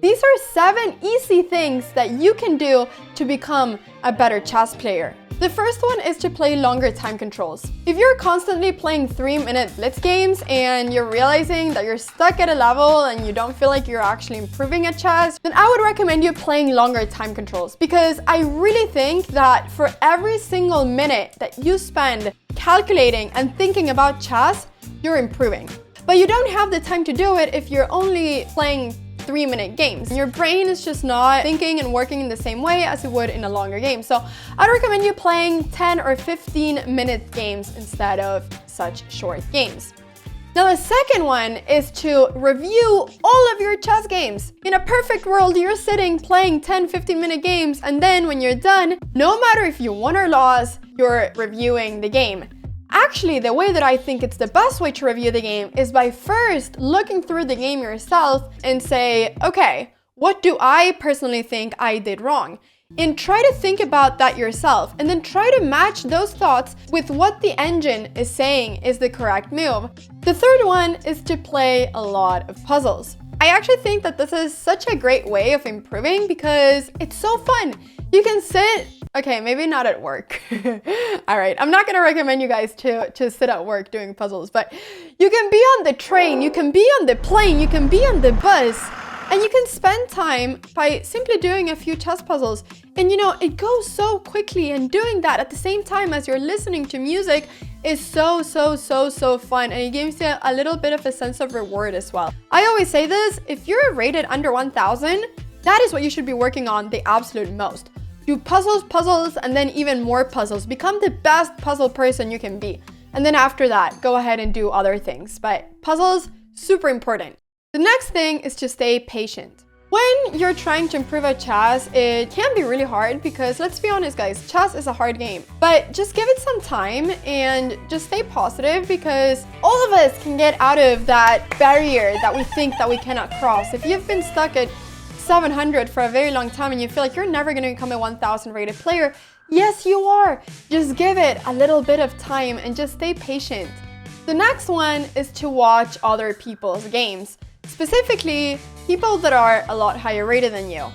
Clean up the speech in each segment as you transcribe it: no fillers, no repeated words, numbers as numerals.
These are 7 easy things that you can do to become a better chess player. The first one is to play longer time controls. If you're constantly playing 3-minute blitz games and you're realizing that you're stuck at a level and you don't feel like you're actually improving at chess, then I would recommend you playing longer time controls, because I really think that for every single minute that you spend calculating and thinking about chess, you're improving. But you don't have the time to do it if you're only playing 3-minute games. Your brain is just not thinking and working in the same way as it would in a longer game. So I'd recommend you playing 10 or 15-minute games instead of such short games. Now the second one is to review all of your chess games. In a perfect world, you're sitting playing 10-15-minute games, and then when you're done, no matter if you won or lost, you're reviewing the game. Actually, the way that I think it's the best way to review the game is by first looking through the game yourself and say, okay, what do I personally think I did wrong? And try to think about that yourself, and then try to match those thoughts with what the engine is saying is the correct move. The third one is to play a lot of puzzles. I actually think that this is such a great way of improving because it's so fun. You can sit, okay, maybe not at work. All right, I'm not gonna recommend you guys to sit at work doing puzzles, but you can be on the train, you can be on the plane, you can be on the bus, and you can spend time by simply doing a few chess puzzles. And you know, it goes so quickly, and doing that at the same time as you're listening to music is so fun, and it gives you a little bit of a sense of reward as well. I always say this, if you're rated under 1000, that is what you should be working on the absolute most. Do puzzles, and then even more puzzles. Become the best puzzle person you can be. And then after that, go ahead and do other things. But puzzles, super important. The next thing is to stay patient. When you're trying to improve at chess, it can be really hard because, let's be honest guys, chess is a hard game. But just give it some time and just stay positive, because all of us can get out of that barrier that we think that we cannot cross. If you've been stuck at 700 for a very long time and you feel like you're never going to become a 1000 rated player, yes you are. Just give it a little bit of time and just stay patient. The next one is to watch other people's games, specifically people that are a lot higher rated than you.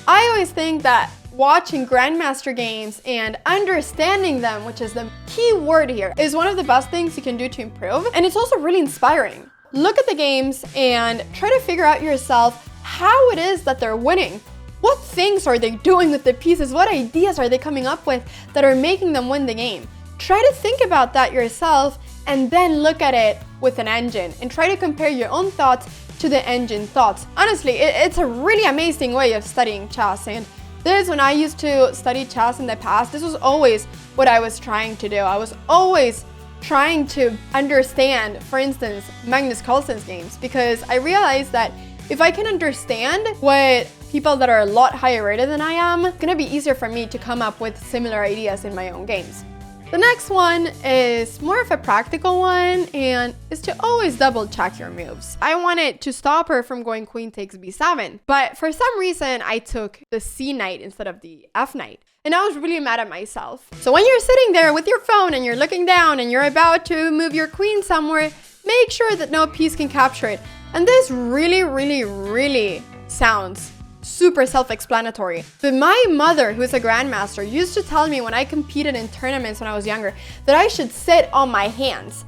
I always think that watching grandmaster games and understanding them, which is the key word here, is one of the best things you can do to improve, and it's also really inspiring. Look at the games and try to figure out yourself how it is that they're winning. What things are they doing with the pieces? What ideas are they coming up with that are making them win the game? Try to think about that yourself and then look at it with an engine and try to compare your own thoughts to the engine thoughts. Honestly, it's a really amazing way of studying chess, and this, when I used to study chess in the past, this was always what I was trying to do. I was always trying to understand, for instance, Magnus Carlsen's games, because I realized that if I can understand what people that are a lot higher rated than I am, it's gonna be easier for me to come up with similar ideas in my own games. The next one is more of a practical one, and is to always double check your moves. I wanted to stop her from going queen takes b7, but for some reason I took the c knight instead of the f knight. And I was really mad at myself. So when you're sitting there with your phone and you're looking down and you're about to move your queen somewhere, make sure that no piece can capture it. And this really sounds super self-explanatory. But my mother, who is a grandmaster, used to tell me when I competed in tournaments when I was younger that I should sit on my hands.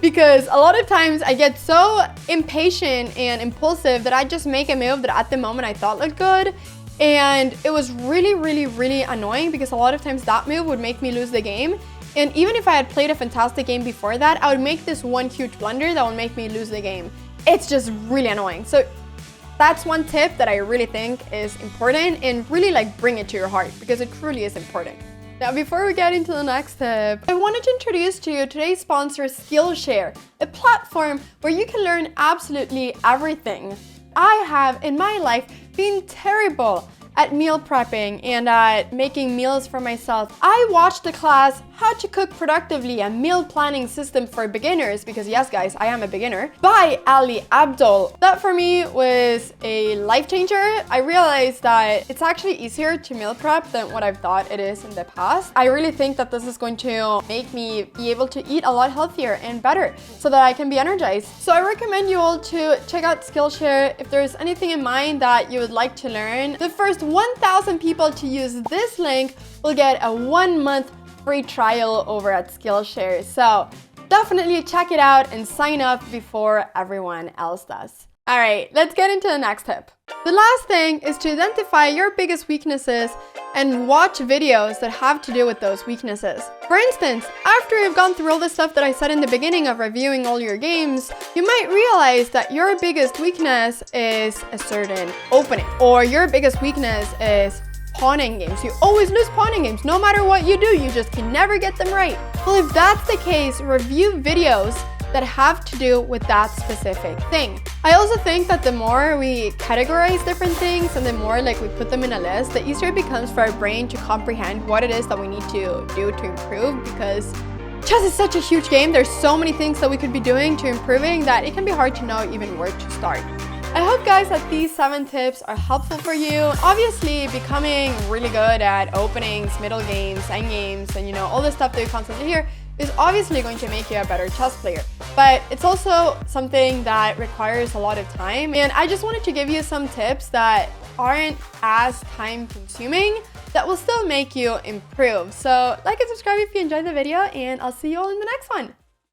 Because a lot of times I get so impatient and impulsive that I just make a move that at the moment I thought looked good. And it was really annoying, because a lot of times that move would make me lose the game. And even if I had played a fantastic game before that, I would make this one huge blunder that would make me lose the game. It's just really annoying. So that's one tip that I really think is important, and really bring it to your heart, because it truly is important. Now, before we get into the next tip, I wanted to introduce to you today's sponsor, Skillshare, a platform where you can learn absolutely everything. I have in my life been terrible at meal prepping and at making meals for myself. I watched the class How to Cook Productively, a Meal Planning System for Beginners, because yes guys, I am a beginner, by Ali Abdul. That for me was a life changer. I realized that it's actually easier to meal prep than what I've thought it is in the past. I really think that this is going to make me be able to eat a lot healthier and better so that I can be energized. So I recommend you all to check out Skillshare. If there's anything in mind that you would like to learn, the first 1,000 people to use this link will get a 1-month free trial over at Skillshare. So definitely check it out and sign up before everyone else does. All right, let's get into the next tip. The last thing is to identify your biggest weaknesses and watch videos that have to do with those weaknesses. For instance, after you've gone through all the stuff that I said in the beginning of reviewing all your games, you might realize that your biggest weakness is a certain opening, or your biggest weakness is pawning games. You always lose pawning games. No matter what you do, you just can never get them right. Well, if that's the case, review videos that have to do with that specific thing. I also think that the more we categorize different things and the more we put them in a list, the easier it becomes for our brain to comprehend what it is that we need to do to improve, because chess is such a huge game. There's so many things that we could be doing to improving that it can be hard to know even where to start. I hope guys that these 7 tips are helpful for you. Obviously, becoming really good at openings, middle games, end games, and all the stuff that you constantly hear is obviously going to make you a better chess player. But it's also something that requires a lot of time. And I just wanted to give you some tips that aren't as time consuming that will still make you improve. So like and subscribe if you enjoyed the video, and I'll see you all in the next one.